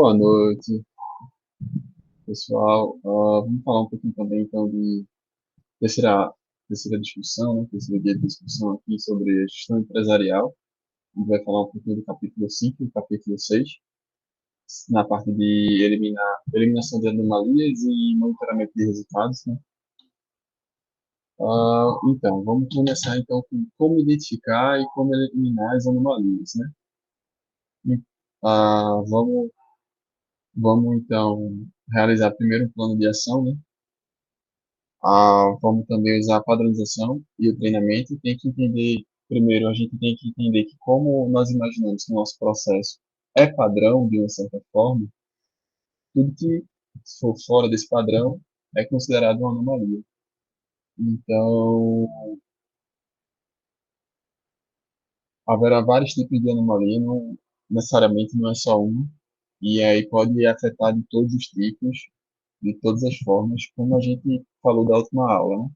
Boa noite, pessoal. Vamos falar um pouquinho também, então, de terceira, terceira discussão, né? Terceiro dia de discussão aqui sobre a gestão empresarial. A gente vai falar um pouquinho do capítulo 5 e do capítulo 6, na parte de eliminação de anomalias e monitoramento de resultados, né? Então, vamos começar, então, com como identificar e como eliminar as anomalias, né? E, ah, vamos, vamos, então, realizar primeiro um plano de ação, né? Vamos também usar a padronização e o treinamento. Tem que entender, primeiro, a gente tem que entender que como nós imaginamos que o nosso processo é padrão, de uma certa forma, tudo que for fora desse padrão é considerado uma anomalia. Então, haverá vários tipos de anomalia, não necessariamente não é só uma, e aí pode afetar de todos os tipos, de todas as formas, como a gente falou da última aula, né?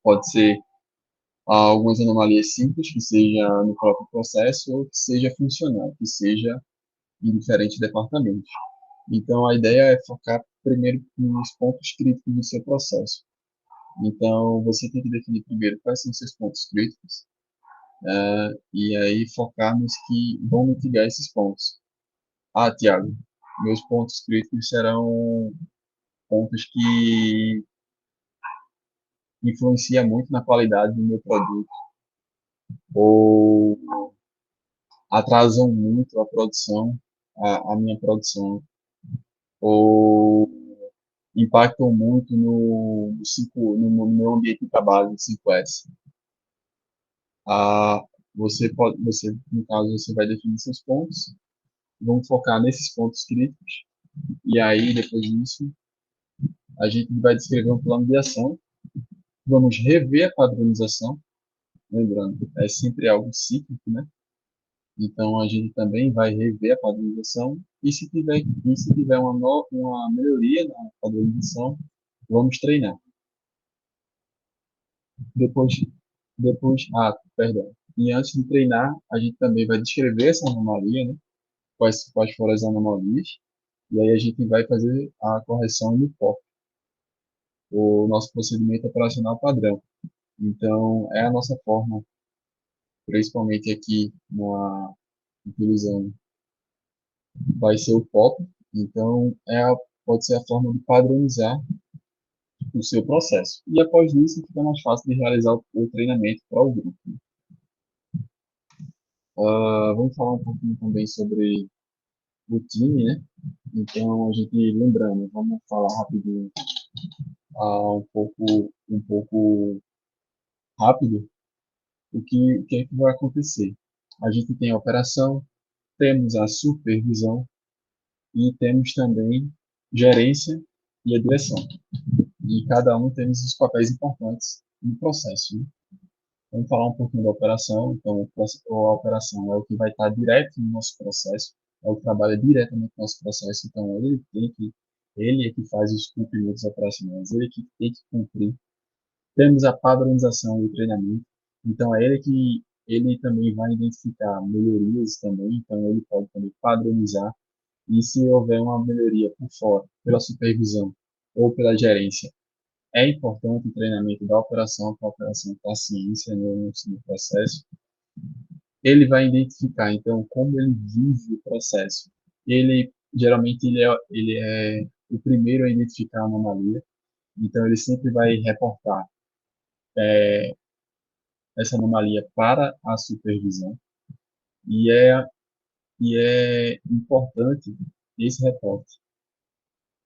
Pode ser algumas anomalias simples, que seja no próprio processo, ou que seja funcional, que seja em diferentes departamentos. Então, a ideia é focar primeiro nos pontos críticos do seu processo. Então, você tem que definir primeiro quais são os seus pontos críticos, e aí focar nos que vão mitigar esses pontos. Tiago, meus pontos críticos serão pontos que influenciam muito na qualidade do meu produto, ou atrasam muito a produção, a minha produção, ou impactam muito no meu ambiente de trabalho, no 5S. Ah, no caso, você vai definir seus pontos, vamos focar nesses pontos críticos, e aí, depois disso, a gente vai descrever um plano de ação, vamos rever a padronização, lembrando, é sempre algo cíclico, né? Então, a gente também vai rever a padronização e se tiver uma melhoria na padronização, vamos treinar. Depois, perdão. E antes de treinar, a gente também vai descrever essa anomalia, né? Quais foram as anomalias, e aí a gente vai fazer a correção no POP, o nosso procedimento operacional padrão. Então, é a nossa forma, principalmente aqui utilizando, vai ser o POP. Então, pode ser a forma de padronizar o seu processo. E após isso, fica mais fácil de realizar o treinamento para o grupo. Vamos falar um pouquinho também sobre o time, né? Então, a gente, lembrando, vamos falar rapidinho, um pouco rápido, o que é que vai acontecer. A gente tem a operação, temos a supervisão e temos também gerência e a direção. E cada um tem os papéis importantes no processo, né? Vamos falar um pouquinho da operação. Então, a operação é o que vai estar direto no nosso processo, é o que trabalha diretamente no nosso processo. Então, ele é que faz os cumprimentos operacionais, ele é que tem que cumprir. Temos a padronização e o treinamento. Então, ele também vai identificar melhorias também. Então, ele pode também padronizar. E se houver uma melhoria por fora, pela supervisão ou pela gerência, é importante o treinamento da operação para a operação ter ciência no processo. Ele vai identificar, então, como ele vive o processo. Geralmente, ele é o primeiro a identificar a anomalia, então ele sempre vai reportar essa anomalia para a supervisão, e é, e é importante esse reporte,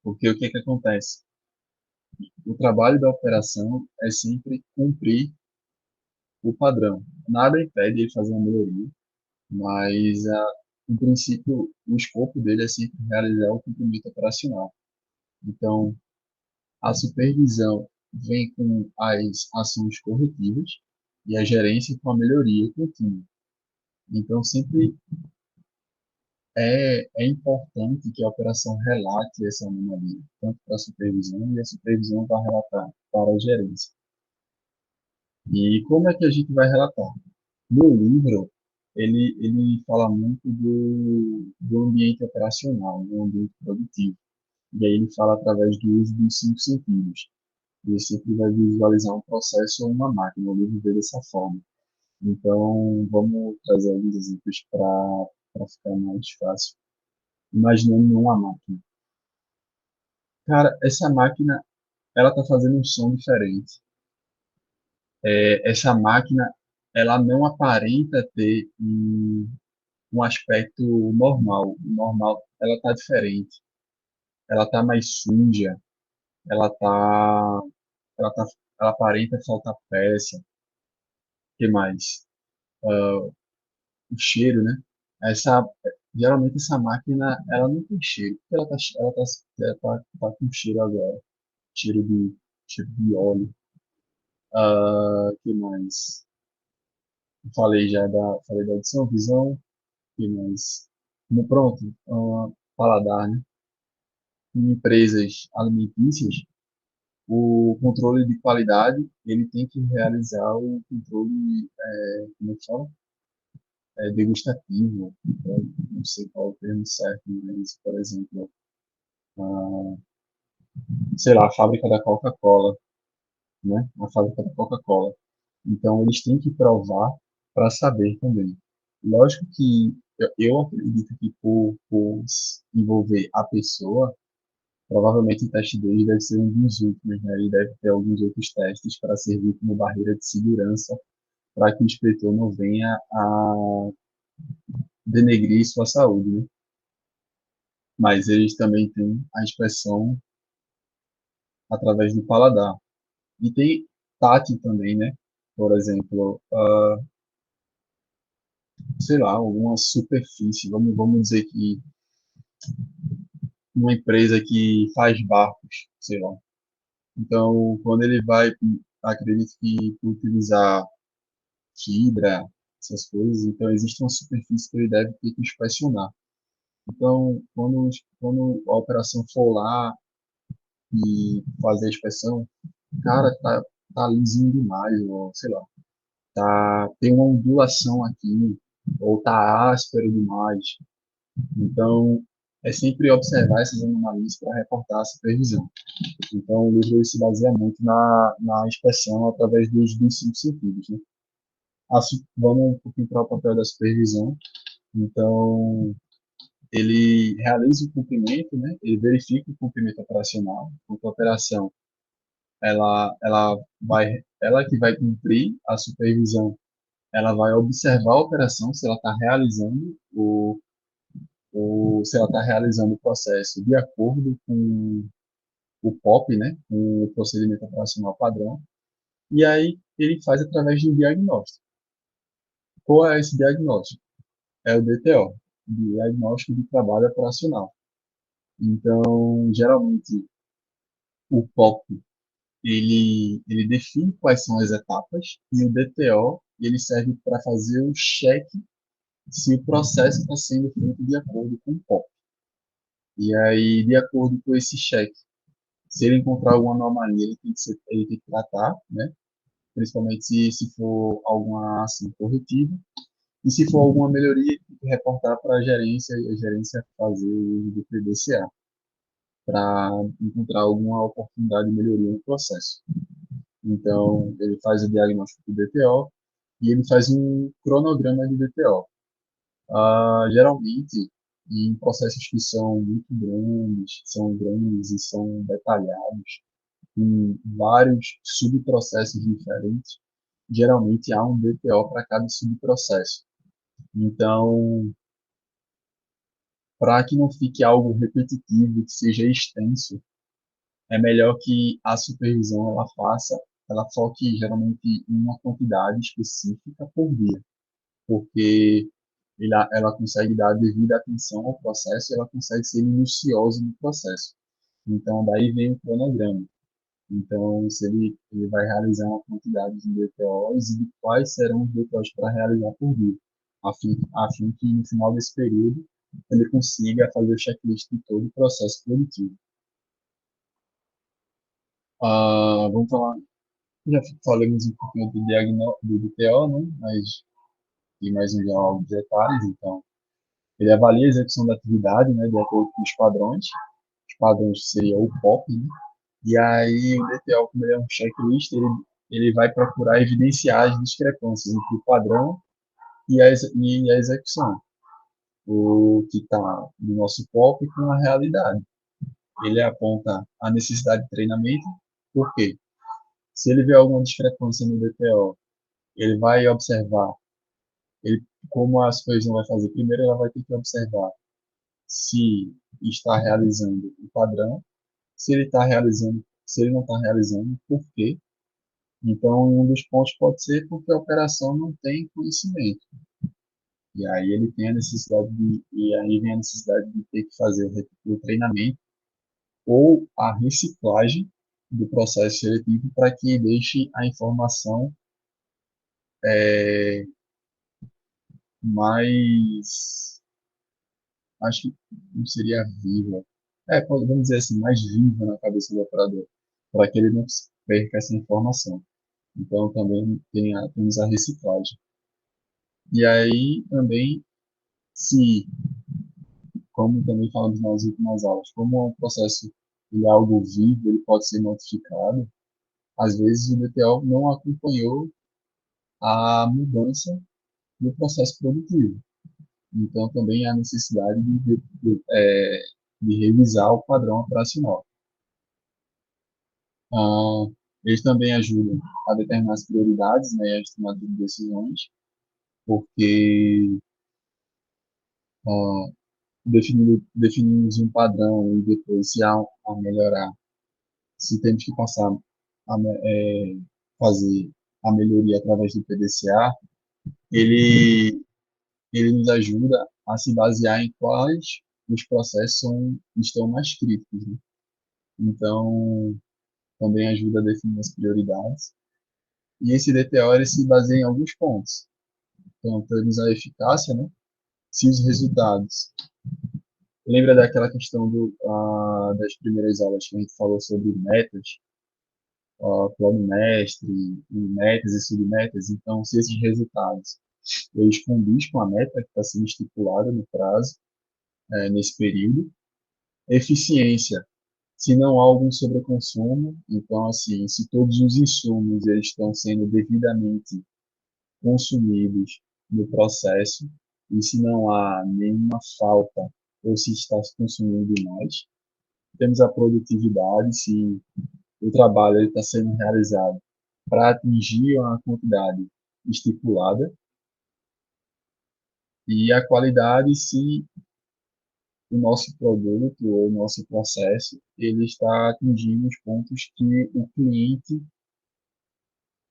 porque o que, que acontece? O trabalho da operação é sempre cumprir o padrão. Nada impede ele fazer uma melhoria, mas, em princípio, o escopo dele é sempre realizar o cumprimento operacional. Então, a supervisão vem com as ações corretivas e a gerência com a melhoria contínua. Então, sempre é importante que a operação relate essa anomalia, tanto para a supervisão, e a supervisão vai relatar para a gerência. E como é que a gente vai relatar? No livro, ele fala muito do ambiente operacional, do ambiente produtivo. E aí ele fala através do uso dos cinco sentidos. Ele sempre vai visualizar um processo ou uma máquina, o livro vê dessa forma. Então, vamos trazer alguns exemplos para ficar mais fácil. Imaginando uma máquina. Cara, essa máquina, ela está fazendo um som diferente. Essa máquina, ela não aparenta ter um aspecto normal. O normal, ela está diferente. Ela está mais suja. Ela tá, ela tá, ela aparenta faltar peça. O que mais? O cheiro, né? Essa, geralmente essa máquina, ela não tem cheiro, porque ela tá com cheiro agora, cheiro cheiro de óleo. Que mais? Falei da audição, visão, que mais? Pronto, paladar, né? Em empresas alimentícias, o controle de qualidade, ele tem que realizar o controle, como é que fala? Degustativo, não sei qual é o termo certo, mas, por exemplo, a, sei lá, a fábrica da Coca-Cola, né? A fábrica da Coca-Cola. Então, eles têm que provar para saber também. Lógico que eu acredito que por envolver a pessoa, provavelmente o teste deles deve ser um dos últimos, né? E deve ter alguns outros testes para servir como barreira de segurança para que o inspetor não venha a denegrir sua saúde, né? Mas eles também têm a inspeção através do paladar. E tem tátil também, né? Por exemplo, sei lá, alguma superfície. Vamos dizer que uma empresa que faz barcos, sei lá. Então, quando ele vai, acredito que por utilizar fibra, essas coisas, então existe uma superfície que ele deve ter que inspecionar. Então, quando a operação for lá e fazer a inspeção, cara, tá lisinho demais, ou sei lá, tem uma ondulação aqui, ou tá áspero demais. Então, é sempre observar essas anomalias para reportar a supervisão. Então, o livro se baseia muito na inspeção através dos cinco sentidos, né? Vamos um pouquinho para o papel da supervisão. Então, ele realiza o cumprimento, né? Ele verifica o cumprimento operacional. Porque a operação, ela que vai cumprir a supervisão, ela vai observar a operação se ela está realizando se ela está realizando o processo de acordo com o POP, né, com o procedimento operacional padrão, e aí ele faz através de um diagnóstico. Qual é esse diagnóstico? É o DTO, Diagnóstico de Trabalho Operacional. Então, geralmente, o POP, ele define quais são as etapas, e o DTO, ele serve para fazer o cheque se o processo está sendo feito de acordo com o POP. E aí, de acordo com esse cheque, se ele encontrar alguma anomalia, ele tem que tratar, né? Principalmente se for alguma ação corretiva. E se for alguma melhoria, tem que reportar para a gerência e a gerência fazer o uso do PDCA para encontrar alguma oportunidade de melhoria no processo. Então, ele faz o diagnóstico do DTO e ele faz um cronograma de DTO. Geralmente, em processos que são grandes e são detalhados, em vários subprocessos diferentes, geralmente há um DTO para cada subprocesso. Então, para que não fique algo repetitivo, que seja extenso, é melhor que a supervisão ela foque geralmente em uma quantidade específica por dia, porque ela consegue dar devida atenção ao processo, ela consegue ser minuciosa no processo. Então, daí vem o cronograma. Então, se ele vai realizar uma quantidade de DTOs e de quais serão os DTOs para realizar por dia, a fim que no final desse período ele consiga fazer o checklist de todo o processo produtivo. Vamos falar, já falamos um pouquinho do DTO, né? Mas e mais um geral de detalhes. Então, ele avalia a execução da atividade, né, de acordo com os padrões seria o POP, né? E aí o DTO, como ele é um checklist, ele vai procurar evidenciar as discrepâncias entre o padrão e a execução, o que está no nosso POP com a realidade. Ele aponta a necessidade de treinamento, por quê? Se ele vê alguma discrepância no DTO, ele vai observar ele, como a supervisão vai fazer. Primeiro, ela vai ter que observar se está realizando o padrão, se ele está realizando, se ele não está realizando, por quê? Então, um dos pontos pode ser porque a operação não tem conhecimento. E aí ele tem a necessidade e aí vem a necessidade de ter que fazer o treinamento ou a reciclagem do processo seletivo para que deixe a informação é, mais, acho que não seria viva, vamos dizer assim, mais viva na cabeça do operador, para que ele não perca essa informação. Então também temos a reciclagem. E aí também, se, como também falamos nas últimas aulas, como é um processo ele é algo vivo, ele pode ser notificado, às vezes o DTO não acompanhou a mudança do processo produtivo. Então, também há necessidade de revisar o padrão operacional. Ah, eles também ajudam a determinar as prioridades, né, e a tomada de decisões, porque ah, definimos um padrão e depois se há a melhorar, se temos que passar a fazer a melhoria através do PDCA, ele, ele nos ajuda a se basear em quais os processos estão mais críticos, né? Então, também ajuda a definir as prioridades. E esse DTO ele se baseia em alguns pontos. Então, temos a eficácia, né? Se os resultados. Lembra daquela questão das primeiras aulas que a gente falou sobre metas, plano mestre, metas e submetas? Então, se esses resultados eles condizem com a meta que está sendo estipulada no prazo, nesse período. Eficiência, se não há algum sobreconsumo, então, assim, se todos os insumos eles estão sendo devidamente consumidos no processo, e se não há nenhuma falta ou se está se consumindo demais. Temos a produtividade, se o trabalho está sendo realizado para atingir uma quantidade estipulada, e a qualidade, se o nosso produto ou o nosso processo ele está atingindo os pontos que o cliente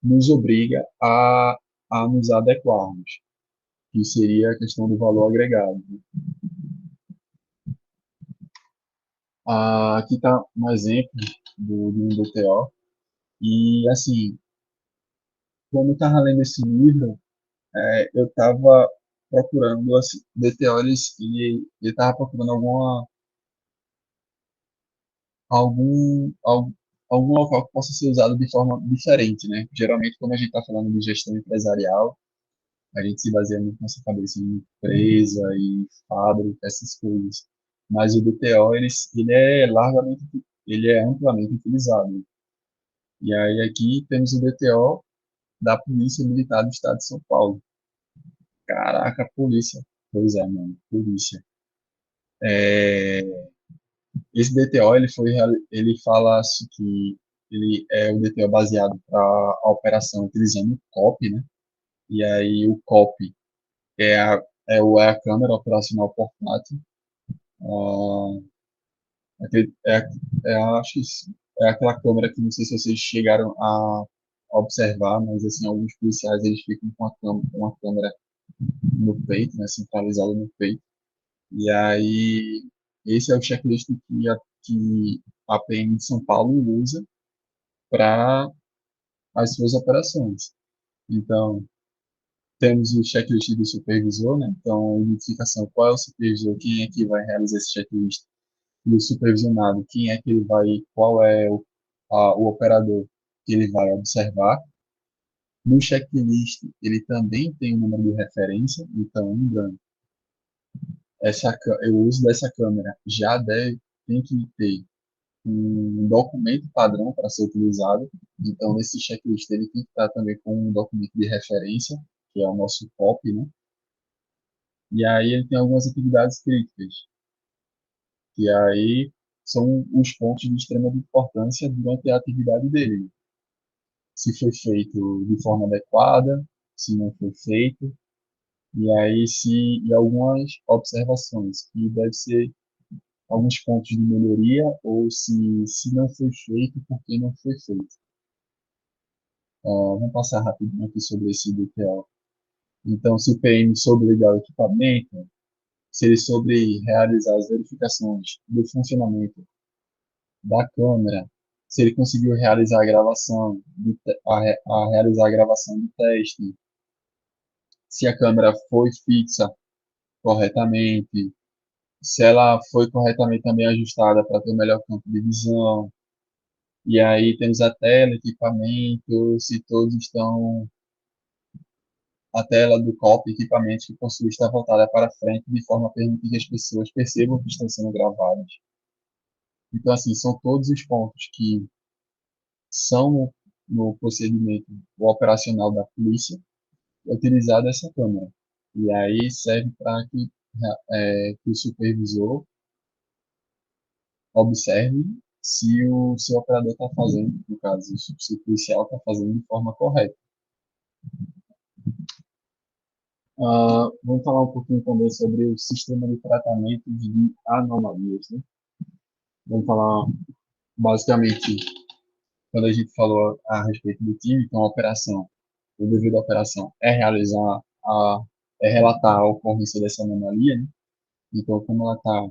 nos obriga a nos adequarmos, que seria a questão do valor agregado. Aqui está um exemplo de um DTO, e assim, quando eu estava lendo esse livro, eu estava procurando, assim, DTO, ele estava procurando algum, algum, algum local que possa ser usado de forma diferente, né? Geralmente, quando a gente está falando de gestão empresarial, a gente se baseia muito nessa cabeça em empresa e fábrica, essas coisas. Mas o DTO, ele é ele é amplamente utilizado. E aí aqui temos o DTO da Polícia Militar do Estado de São Paulo. Caraca, polícia. Pois é, mano, polícia. É, esse DTO, ele fala assim, que ele é o DTO baseado para a operação utilizando o COP, né? E aí o COP é a câmera operacional portátil. Ah, é, acho que é aquela câmera que não sei se vocês chegaram a observar, mas assim, alguns policiais eles ficam com a câmera no peito, né, centralizada no peito. E aí, esse é o checklist que a PM de São Paulo usa para as suas operações. Então, temos o checklist do supervisor, né? Então, a identificação, qual é o supervisor, quem é que vai realizar esse checklist, e o supervisionado, quem é que ele vai, qual é o operador que ele vai observar. No checklist, ele também tem um número de referência, então, lembrando, o uso dessa câmera tem que ter um documento padrão para ser utilizado. Então, nesse checklist, ele tem que estar também com um documento de referência, que é o nosso POP, né? E aí ele tem algumas atividades críticas, que aí são os pontos de extrema importância durante a atividade dele. Se foi feito de forma adequada, se não foi feito, e aí e algumas observações, que deve ser alguns pontos de melhoria, ou se não foi feito, por que não foi feito. Vamos passar rapidinho aqui sobre esse DPO. Então, se o PM sobre ligar o equipamento, se ele sobre realizar as verificações do funcionamento da câmera, se ele conseguiu realizar a gravação, a realizar a gravação do teste, se a câmera foi fixa corretamente, se ela foi corretamente também ajustada para ter o melhor campo de visão, e aí temos a tela, equipamento, se todos estão, a tela do copo, equipamento que possui está voltada para frente de forma a permitir que as pessoas percebam que estão sendo gravadas. Então, assim, são todos os pontos que são no procedimento operacional da polícia utilizar essa câmera. E aí serve para que o supervisor observe se o seu operador está fazendo, no caso, se o policial está fazendo de forma correta. Vamos falar um pouquinho também sobre o sistema de tratamento de anomalias, né? Vamos falar basicamente, quando a gente falou a respeito do time, então a operação, o dever da operação é é relatar a ocorrência dessa anomalia, né? Então, como ela está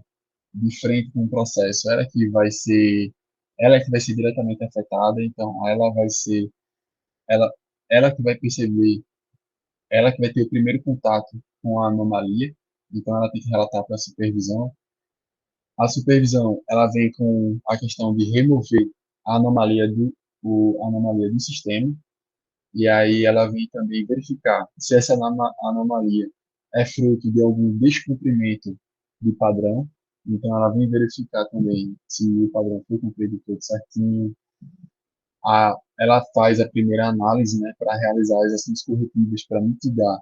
de frente com o processo, ela é que vai ser diretamente afetada, então ela, ela que vai perceber, ela que vai ter o primeiro contato com a anomalia, então ela tem que relatar para a supervisão. A supervisão, ela vem com a questão de remover a anomalia a anomalia do sistema, e aí ela vem também verificar se essa anomalia é fruto de algum descumprimento de padrão. Então, ela vem verificar também se o padrão foi cumprido tudo certinho. Ela faz a primeira análise, né, para realizar as ações corretivas para mitigar,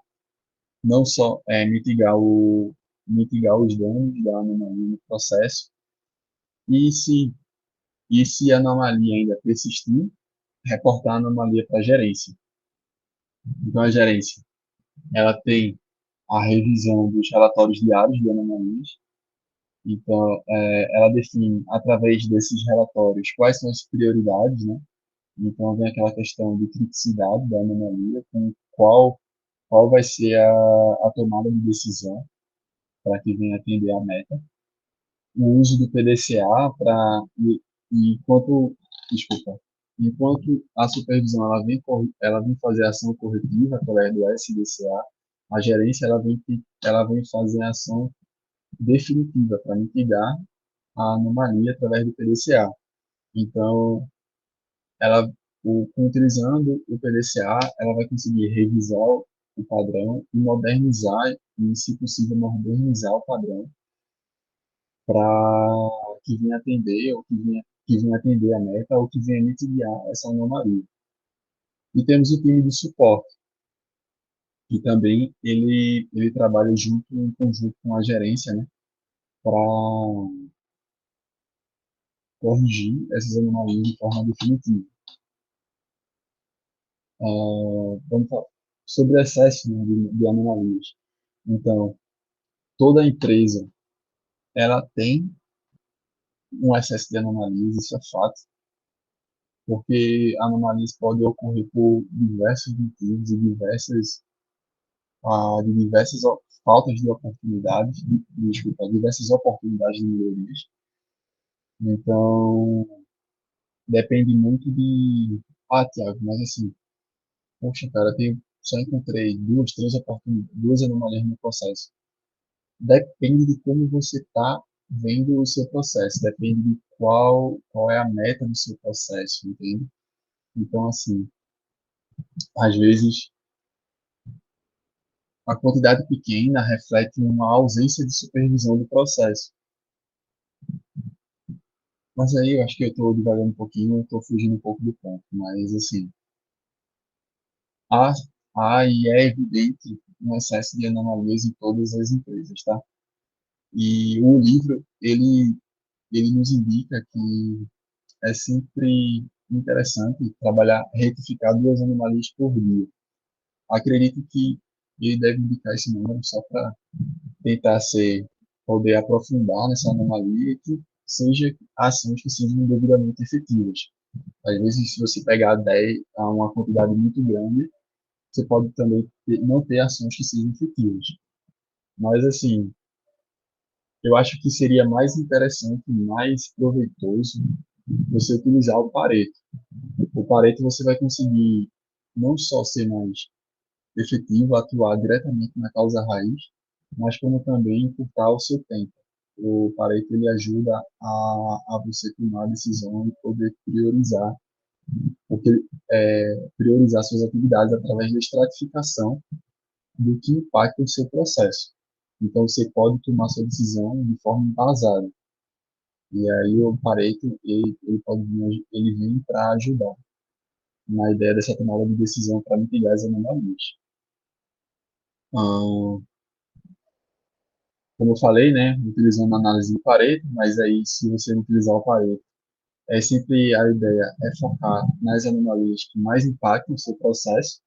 não só mitigar os danos da anomalia no processo, e se a anomalia ainda persistir, reportar a anomalia para a gerência. Então, a gerência ela tem a revisão dos relatórios diários de anomalias. Então, ela define, através desses relatórios, quais são as prioridades, né? Então, vem aquela questão de criticidade da anomalia, com qual vai ser a tomada de decisão para que venha atender a meta. O uso do PDCA enquanto, desculpa, enquanto a supervisão ela vem fazer ação corretiva através do SDCA, a gerência ela vem fazer a ação definitiva para mitigar a anomalia através do PDCA. Então, ela, utilizando o PDCA, ela vai conseguir revisar o padrão e modernizar e, se possível, modernizar o padrão para que venha atender ou que venha atender a meta ou que venha mitigar essa anomalia. E temos o time de suporte, que também ele trabalha junto em conjunto com a gerência, né, para corrigir essas anomalias de forma definitiva. Vamos falar sobre excesso, né, de anomalias. Então, toda empresa ela tem um excesso de anomalias, isso é fato, porque anomalias podem ocorrer por diversos motivos e diversas faltas de oportunidades, desculpa, diversas oportunidades de melhorias. Então, depende muito de. Tiago, mas assim, poxa, cara, só encontrei duas anomalias no processo. Depende de como você está vendo o seu processo, depende de qual é a meta do seu processo, entende? Então, assim, Às vezes, a quantidade pequena reflete uma ausência de supervisão do processo. Mas aí eu acho que eu estou divagando um pouquinho, eu estou fugindo um pouco do ponto. Mas, assim, há, há e é evidente um excesso de anomalias em todas as empresas, tá? E o livro, ele nos indica que é sempre interessante trabalhar, retificar 2 anomalias por dia. Acredito que ele deve indicar esse número só para tentar poder aprofundar nessa anomalia e que seja ações que sejam devidamente efetivas. Às vezes, se você pegar 10 a uma quantidade muito grande, você pode também não ter ações que sejam efetivas. Mas, assim, eu acho que seria mais interessante, mais proveitoso você utilizar o Pareto. O Pareto você vai conseguir não só ser mais efetivo, atuar diretamente na causa raiz, mas como também encurtar o seu tempo. O Pareto ele ajuda a você tomar a decisão e poder priorizar, porque priorizar suas atividades através da estratificação do que impacta o seu processo. Então você pode tomar sua decisão de forma embasada. E aí o Pareto ele pode vir, ele vem para ajudar na ideia dessa tomada de decisão para mitigar as anomalias. Ahn, Como eu falei, né, utilizando a análise de Pareto, mas aí se você não utilizar o Pareto, é sempre a ideia é focar nas anomalias que mais impactam o seu processo,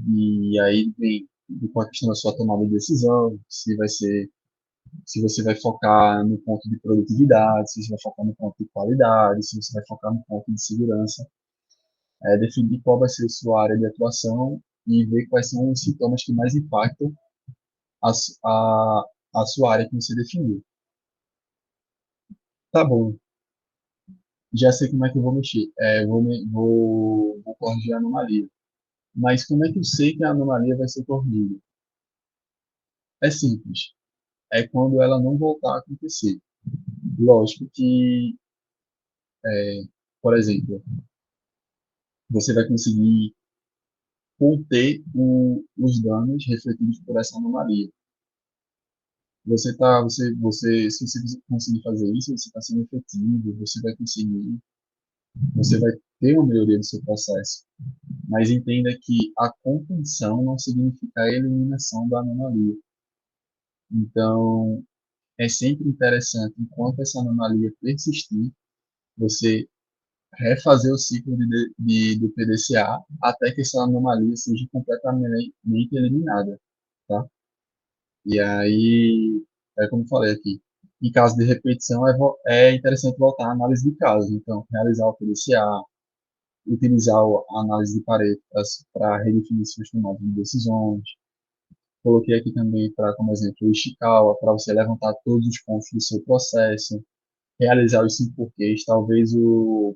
e aí vem com a questão da sua tomada de decisão, se você vai focar no ponto de produtividade, se você vai focar no ponto de qualidade, se você vai focar no ponto de segurança, definir qual vai ser a sua área de atuação e ver quais são os sintomas que mais impactam a, a, a sua área que você definiu. Tá bom, já sei como é que eu vou mexer. Vou corrigir a anomalia. Mas como é que eu sei que a anomalia vai ser corrigida? É simples. É quando ela não voltar a acontecer. Lógico que, por exemplo, você vai conseguir conter os danos refletidos por essa anomalia. Se você conseguir fazer isso, você está sendo efetivo, você vai ter uma melhoria do seu processo. Mas entenda que a contenção não significa a eliminação da anomalia. Então, é sempre interessante, enquanto essa anomalia persistir, você refazer o ciclo do PDCA até que essa anomalia seja completamente eliminada, tá? E aí, como eu falei aqui, em caso de repetição, é interessante voltar à análise de casos. Então, realizar o PDCA, utilizar a análise de Pareto para redefinir suas tomadas de decisões. Coloquei aqui também, como exemplo, o Ishikawa, para você levantar todos os pontos do seu processo, realizar os 5 porquês. Talvez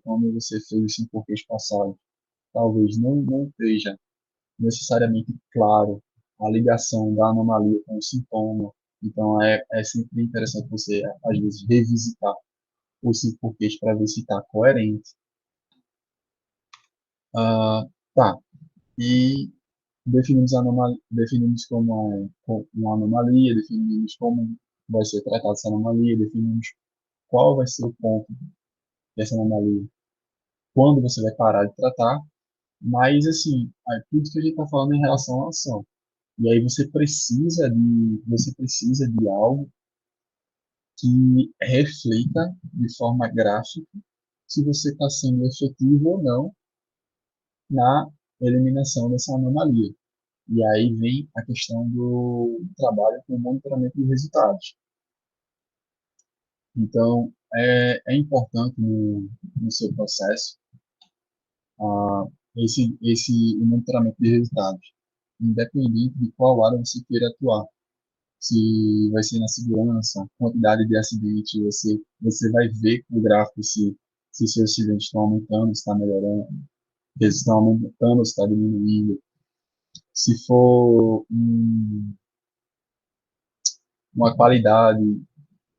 quando você fez os 5 porquês passados, talvez não esteja necessariamente claro a ligação da anomalia com o sintoma. Então, é sempre interessante você, às vezes, revisitar os 5 porquês para ver se está coerente. Tá. E definimos como uma anomalia, definimos como vai ser tratada essa anomalia, definimos qual vai ser o ponto dessa anomalia, quando você vai parar de tratar, mas assim, tudo que a gente está falando é em relação à ação. E aí você precisa de algo que reflita de forma gráfica se você está sendo efetivo ou não na eliminação dessa anomalia. E aí vem a questão do trabalho com monitoramento de resultados. Então, é importante no seu processo o monitoramento de resultados, independente de qual área você queira atuar. Se vai ser na segurança, quantidade de acidentes, você vai ver no gráfico se seus acidentes estão aumentando, se está melhorando, se eles estão aumentando, se está diminuindo. Se for uma qualidade,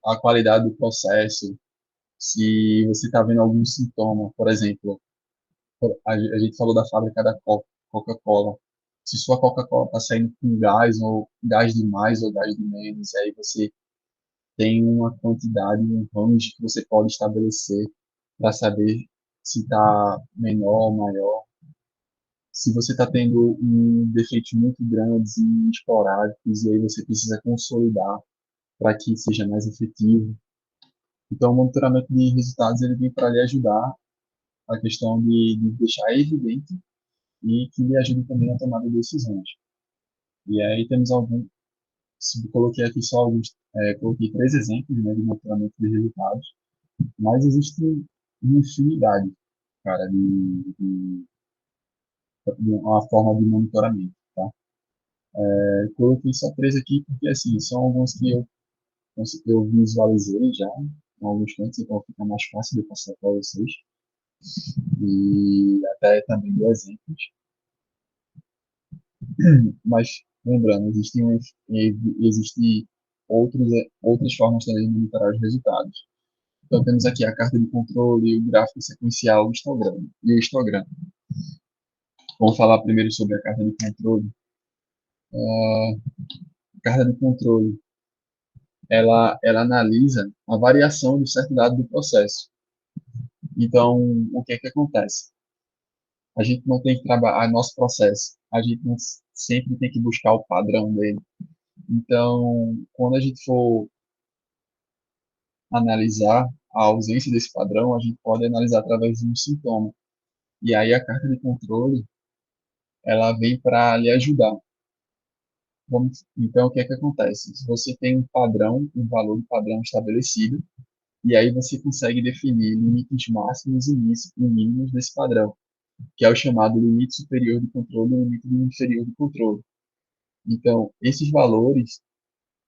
a qualidade do processo, se você está vendo algum sintoma, por exemplo, A gente falou da fábrica da Coca-Cola. Se sua Coca-Cola está saindo com gás, ou gás de mais ou gás de menos, aí você tem uma quantidade, um range que você pode estabelecer para saber se está menor ou maior. Se você está tendo um defeitos muito grandes e esporádicos, e aí você precisa consolidar para que seja mais efetivo. Então, o monitoramento de resultados ele vem para lhe ajudar a questão de deixar evidente e que lhe ajude também na tomada de decisões. E aí temos alguns, coloquei aqui só alguns, coloquei três exemplos, né, de monitoramento de resultados, mas existe uma infinidade, cara, de uma forma de monitoramento, tá? Coloquei só três aqui porque, assim, são alguns que eu visualizei já em alguns cantos, então fica mais fácil de passar para vocês. E até também dou exemplos. Mas, lembrando, existem outras formas também de monitorar os resultados. Então, temos aqui a carta de controle, o gráfico sequencial, o histograma e o histograma. Vamos falar primeiro sobre a carta de controle. A carta de controle, ela analisa a variação de certo dado do processo. Então, o que é que acontece? A gente não tem que trabalhar nosso processo. A gente não sempre tem que buscar o padrão dele. Então, quando a gente for analisar a ausência desse padrão, a gente pode analisar através de um sintoma. E aí a carta de controle, ela vem para lhe ajudar. Então, o que é que acontece? Se você tem um padrão, um valor de padrão estabelecido, e aí você consegue definir limites máximos e mínimos desse padrão, que é o chamado limite superior de controle e limite inferior de controle. Então, esses valores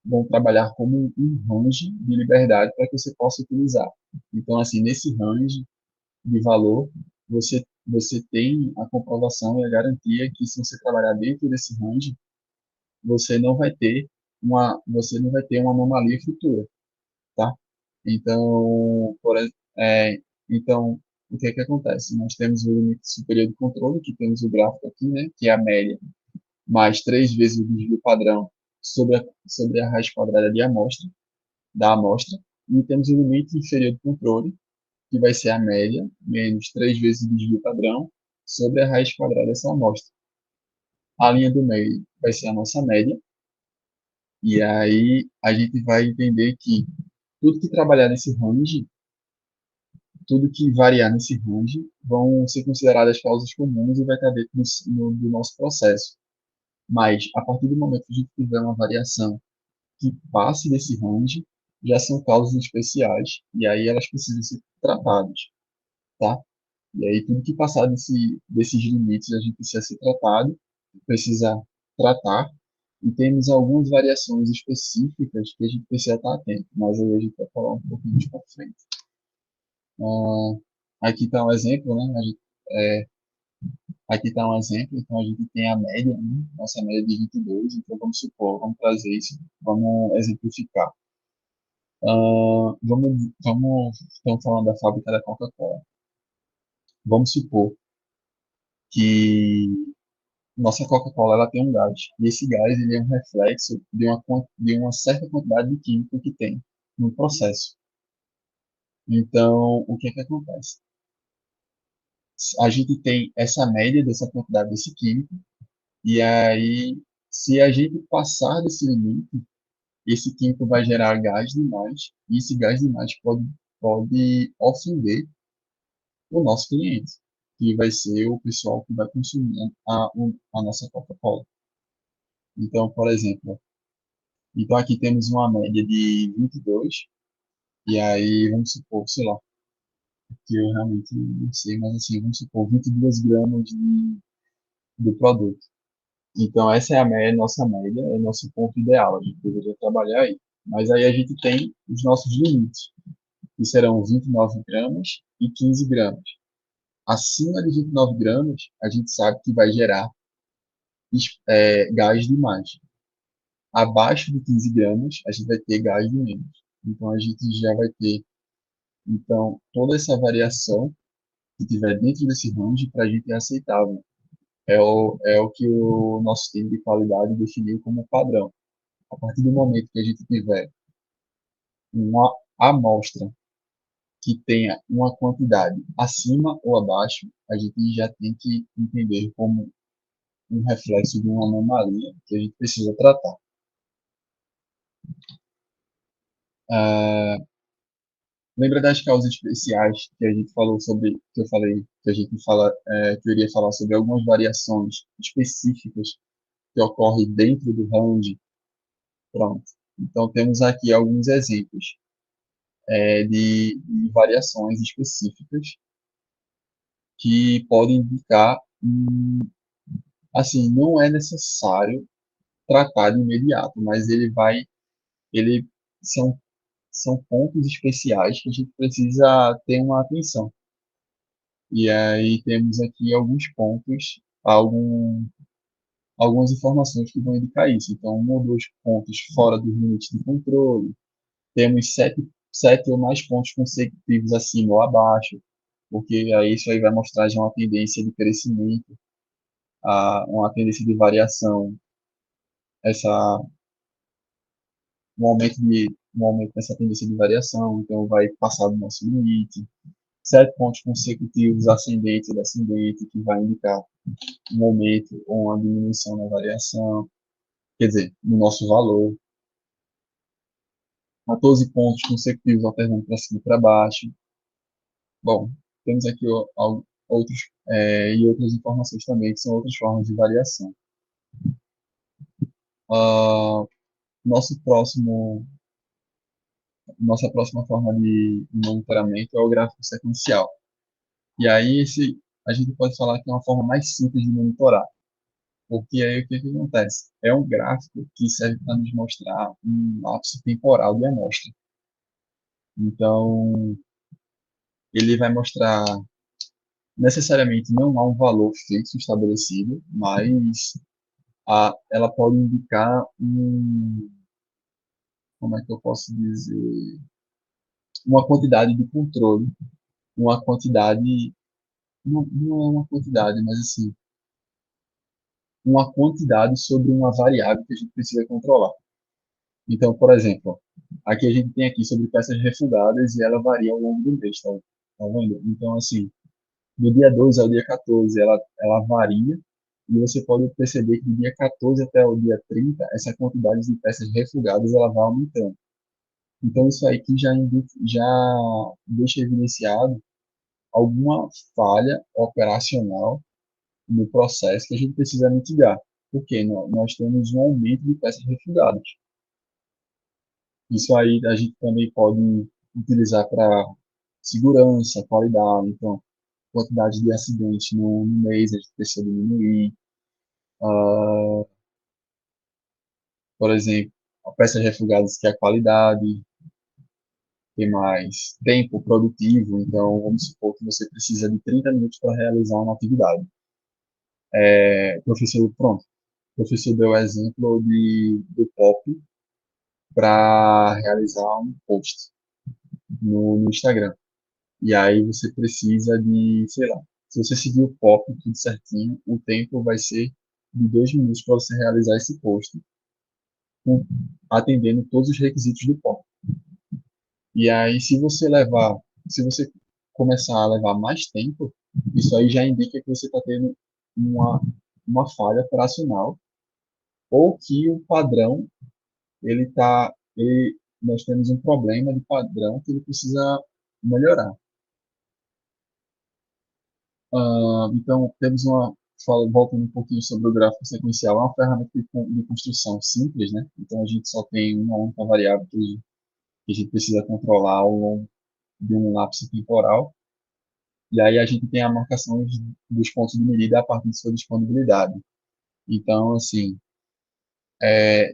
vão trabalhar como um range de liberdade para que você possa utilizar. Então, assim, nesse range de valor, você tem a comprovação e a garantia que se você trabalhar dentro desse range, você não vai ter uma anomalia futura, tá? Então, então, o que é que acontece? Nós temos o limite superior de controle, que temos o gráfico aqui, né, que é a média, mais três vezes o desvio padrão sobre a raiz quadrada da amostra, e temos o limite inferior de controle, que vai ser a média, menos três vezes o desvio padrão, sobre a raiz quadrada dessa amostra. A linha do meio vai ser a nossa média, e aí a gente vai entender que tudo que trabalhar nesse range, tudo que variar nesse range, vão ser consideradas causas comuns e vai estar dentro do nosso processo. Mas, a partir do momento que a gente tiver uma variação que passe desse range, já são causas especiais, e aí elas precisam ser tratadas, tá? E aí, tudo que passar desses limites, a gente precisa ser tratado, precisa tratar, e temos algumas variações específicas que a gente precisa estar atento, mas aí a gente vai falar um pouquinho mais para frente. Aqui está um exemplo, né? Aqui está um exemplo, então a gente tem a média, né? Nossa média de 22, então vamos supor, vamos trazer isso, vamos exemplificar. Estamos falando da fábrica da Coca-Cola. Vamos supor que nossa Coca-Cola ela tem um gás, e esse gás ele é um reflexo de uma certa quantidade de químico que tem no processo. Então, o que é que acontece? A gente tem essa média dessa quantidade desse químico, e aí, se a gente passar desse limite, esse químico vai gerar gás demais, e esse gás demais pode ofender o nosso cliente, que vai ser o pessoal que vai consumir a nossa Coca-Cola. Então, por exemplo, então aqui temos uma média de 22, e aí vamos supor, sei lá, que eu realmente não sei, mas assim, vamos supor 22 gramas do produto. Então essa é a média, nossa média, é o nosso ponto ideal, a gente deveria trabalhar aí. Mas aí a gente tem os nossos limites, que serão 29 gramas e 15 gramas. Acima de 29 gramas, a gente sabe que vai gerar gás demais. Abaixo de 15 gramas, a gente vai ter gás de menos. Então, a gente já vai ter então toda essa variação que estiver dentro desse range, para a gente é aceitável. É o que o nosso time de qualidade definiu como padrão. A partir do momento que a gente tiver uma amostra que tenha uma quantidade acima ou abaixo, a gente já tem que entender como um reflexo de uma anomalia que a gente precisa tratar. Ah, lembra das causas especiais que a gente falou sobre, que eu falei, que a gente fala, que eu iria falar sobre algumas variações específicas que ocorrem dentro do range? Pronto. Então temos aqui alguns exemplos de variações específicas que podem indicar, assim, não é necessário tratar de imediato, mas ele são são pontos especiais que a gente precisa ter uma atenção. E aí temos aqui alguns pontos, algumas informações que vão indicar isso. Então, um ou dois pontos fora dos limites de controle, temos sete ou mais pontos consecutivos acima ou abaixo, porque aí isso aí vai mostrar já uma tendência de crescimento, uma tendência de variação, essa, um aumento dessa tendência de variação, então vai passar do nosso limite. Sete pontos consecutivos ascendente e descendente, que vai indicar um aumento ou uma diminuição na variação, quer dizer, no nosso valor. 14 pontos consecutivos alternando para cima e para baixo. Bom, temos aqui outros, e outras informações também, que são outras formas de variação. Uh, nosso próximo, nossa próxima forma de monitoramento é o gráfico sequencial. E aí a gente pode falar que é uma forma mais simples de monitorar, porque aí o que acontece? É um gráfico que serve para nos mostrar um lapso temporal de amostra. Então, ele vai mostrar, necessariamente não há um valor fixo estabelecido, mas ela pode indicar como é que eu posso dizer, uma quantidade de controle, uma quantidade, não é uma quantidade, mas assim, uma quantidade sobre uma variável que a gente precisa controlar. Então, por exemplo, aqui a gente tem aqui sobre peças refundadas e ela varia ao longo do mês, tá vendo? Então, assim, do dia 12 ao dia 14, ela varia, e você pode perceber que do dia 14 até o dia 30, essa quantidade de peças refugadas ela vai aumentando. Então, isso aí que já deixa evidenciado alguma falha operacional no processo que a gente precisa mitigar. Porque nós temos um aumento de peças refugadas. Isso aí a gente também pode utilizar para segurança, qualidade. Então, quantidade de acidentes no mês a gente precisa diminuir. Uh, por exemplo, peças refugadas que é a qualidade, tem mais tempo produtivo. Então, vamos supor que você precisa de 30 minutos para realizar uma atividade. Pronto, o professor deu o exemplo do POP para realizar um post no Instagram. E aí você precisa de, sei lá, se você seguir o POP tudo certinho, o tempo vai ser de 2 minutos para você realizar esse post, com- atendendo todos os requisitos do POP. E aí, se você começar a levar mais tempo, isso aí já indica que você está tendo uma, uma falha operacional ou que o padrão, nós temos um problema de padrão que ele precisa melhorar. Então, voltando um pouquinho sobre o gráfico sequencial, é uma ferramenta de construção simples, né? Então, a gente só tem uma única variável que a gente precisa controlar ao longo de um lapso temporal. E aí a gente tem a marcação dos pontos de medida a partir de sua disponibilidade. Então, assim,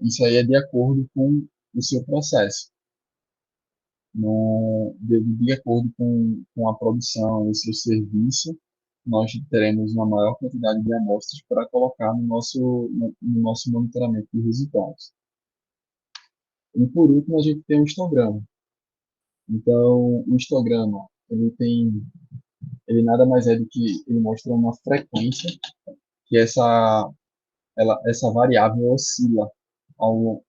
isso aí é de acordo com o seu processo. De acordo com a produção e o seu serviço, nós teremos uma maior quantidade de amostras para colocar no nosso monitoramento de resultados. E por último, a gente tem o histograma. Então, o histograma, ele tem ele nada mais é do que ele mostra uma frequência que essa variável oscila ao,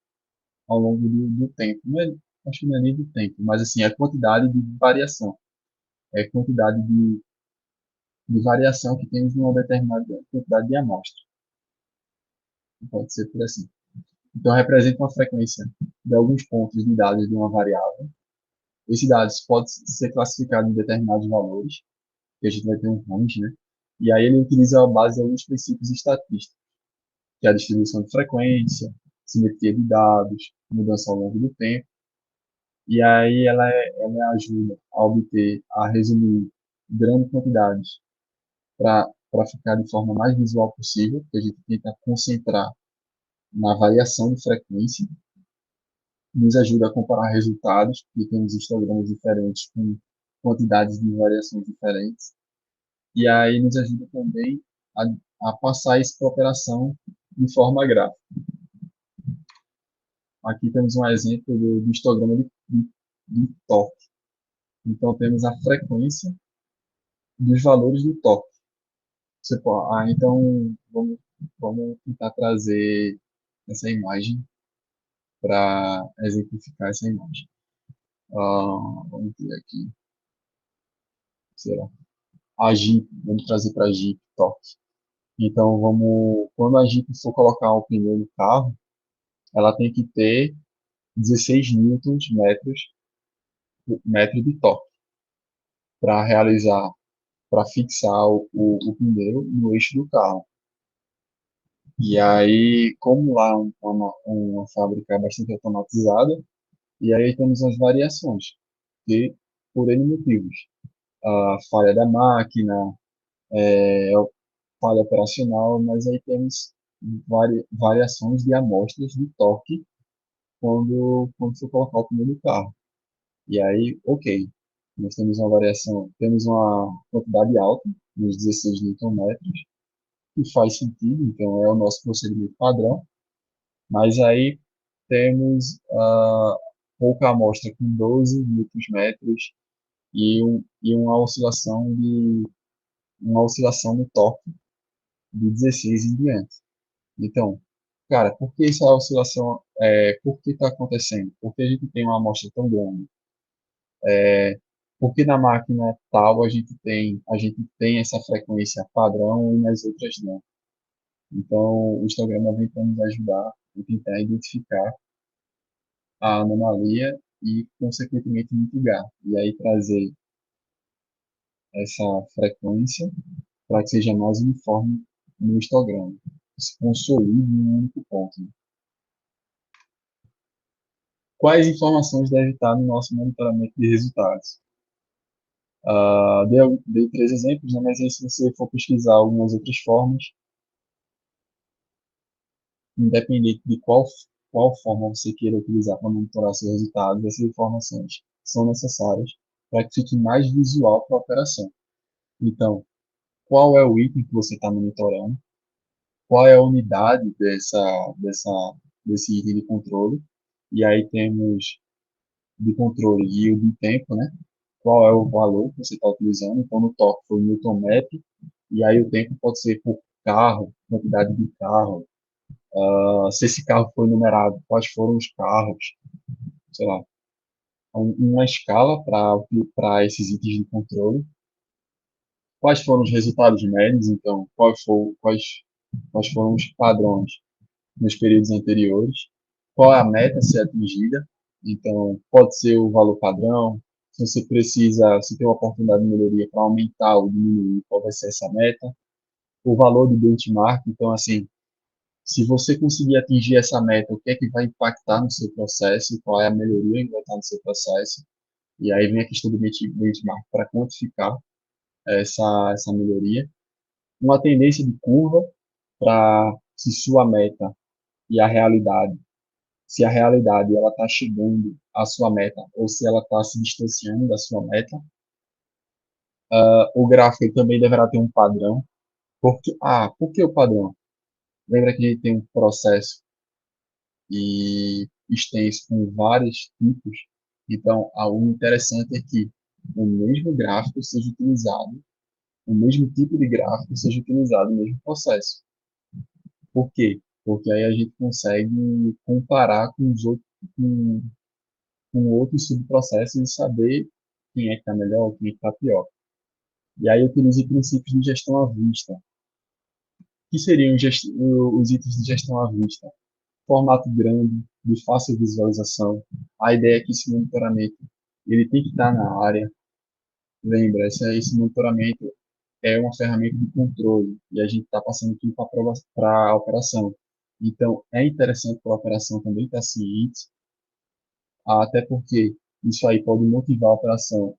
ao longo do tempo. Não é, acho que não é nem do tempo, mas assim, a quantidade de variação. É a quantidade de variação que temos em uma determinada quantidade de amostra. Pode ser por assim. Então, representa uma frequência de alguns pontos de dados de uma variável. Esses dados podem ser classificados em determinados valores, que a gente vai ter um range, né? E aí ele utiliza a base de alguns princípios estatísticos, que é a distribuição de frequência, simetria de dados, mudança ao longo do tempo. E aí ela ajuda a obter, a resumir grandes quantidades para ficar de forma mais visual possível, que a gente tenta concentrar na variação de frequência, nos ajuda a comparar resultados, porque temos histogramas diferentes com quantidades de variações diferentes, e aí nos ajuda também a passar isso para a operação de forma gráfica. Aqui temos um exemplo do histograma de torque. Então, temos a frequência dos valores do torque. Então, vamos tentar trazer essa imagem para exemplificar essa imagem. Vamos ver aqui. Será? A Jeep, vamos trazer para a Jeep torque. Então, quando a Jeep for colocar o pneu no carro, ela tem que ter 16 newtons metro de torque para realizar, para fixar o pneu no eixo do carro. E aí, como lá é uma fábrica bastante automatizada, e aí temos as variações, que por N motivos. A falha da máquina, é, falha operacional, mas aí temos variações de amostras de torque quando for colocar o pneu no carro. E aí, ok, nós temos uma variação, temos uma quantidade alta, nos 16 Nm, que faz sentido, então é o nosso procedimento padrão, mas aí temos pouca amostra com 12 Nm e uma oscilação no torque de 16 em diante. Então, cara, por que essa oscilação, por que está acontecendo? Por que a gente tem uma amostra tão grande? Por que na máquina tal a gente tem essa frequência padrão e nas outras não? Então, o histograma vem para nos ajudar a tentar identificar a anomalia e, consequentemente, mitigar. E aí trazer essa frequência para que seja mais uniforme no histograma, que se consolide em um único ponto. Quais informações devem estar no nosso monitoramento de resultados? Dei três exemplos, né, mas aí, se você for pesquisar algumas outras formas, independente de qual forma você queira utilizar para monitorar seus resultados, essas informações são necessárias para que fique mais visual para a operação. Então, qual é o item que você está monitorando? Qual é a unidade desse item de controle? E aí temos de controle e o de tempo, né? Qual é o valor que você está utilizando? Então, no torque foi Newton metro, e aí o tempo pode ser por carro, quantidade de carro, se esse carro foi numerado, quais foram os carros, sei lá, uma escala para esses itens de controle, quais foram os resultados médios, então, quais foram os padrões nos períodos anteriores, qual é a meta a ser atingida, então, pode ser o valor padrão, se você precisa, se tem uma oportunidade de melhoria para aumentar ou diminuir, qual vai ser essa meta, o valor do benchmark, então, assim, se você conseguir atingir essa meta, o que é que vai impactar no seu processo, qual é a melhoria que vai estar no seu processo, e aí vem a questão do benchmark para quantificar essa melhoria. Uma tendência de curva para se sua meta e a realidade, se a realidade ela está chegando à sua meta ou se ela está se distanciando da sua meta. O gráfico também deverá ter um padrão. Por que o padrão? Lembra que a gente tem um processo e extenso com vários tipos. Então, o interessante é que o mesmo gráfico seja utilizado o mesmo tipo de gráfico seja utilizado no mesmo processo. Por quê? Porque aí a gente consegue comparar com os outros, com, com outros subprocessos e saber quem é que está melhor, quem é que está pior. E aí eu utilizo princípios de gestão à vista. O que seriam os itens de gestão à vista? Formato grande, de fácil visualização. A ideia é que esse monitoramento ele tem que estar na área. Lembra, esse monitoramento é uma ferramenta de controle e a gente está passando aqui para a operação. Então, é interessante para a operação também estar ciente, até porque isso aí pode motivar a operação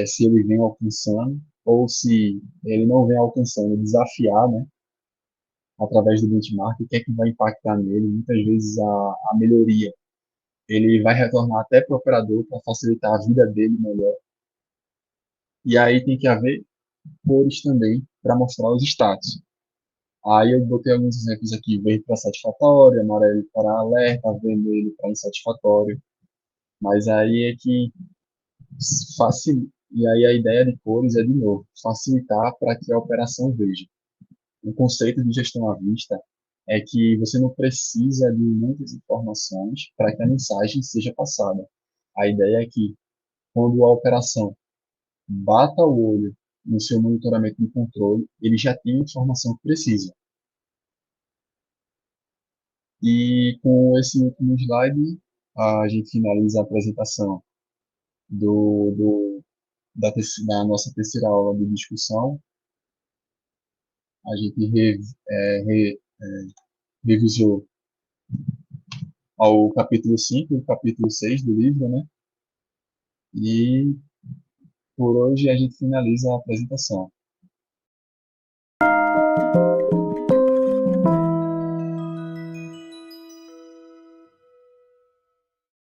se ele vem alcançando ou se ele não vem alcançando, desafiar, né, através do benchmark, o que é que vai impactar nele. Muitas vezes a melhoria ele vai retornar até para o operador para facilitar a vida dele melhor. E aí tem que haver cores também para mostrar os status. Aí eu botei alguns exemplos aqui: verde para satisfatório, amarelo para alerta, vermelho para insatisfatório. Mas aí é que e aí a ideia de cores é de novo facilitar para que a operação veja. O conceito de gestão à vista é que você não precisa de muitas informações para que a mensagem seja passada. A ideia é que quando a operação bata o olho no seu monitoramento de controle, ele já tem a informação que precisa. E com esse último slide, a gente finaliza a apresentação do, do, da nossa terceira aula de discussão. A gente revisou ao capítulo 5 e o capítulo 6 do livro, né? E por hoje a gente finaliza a apresentação.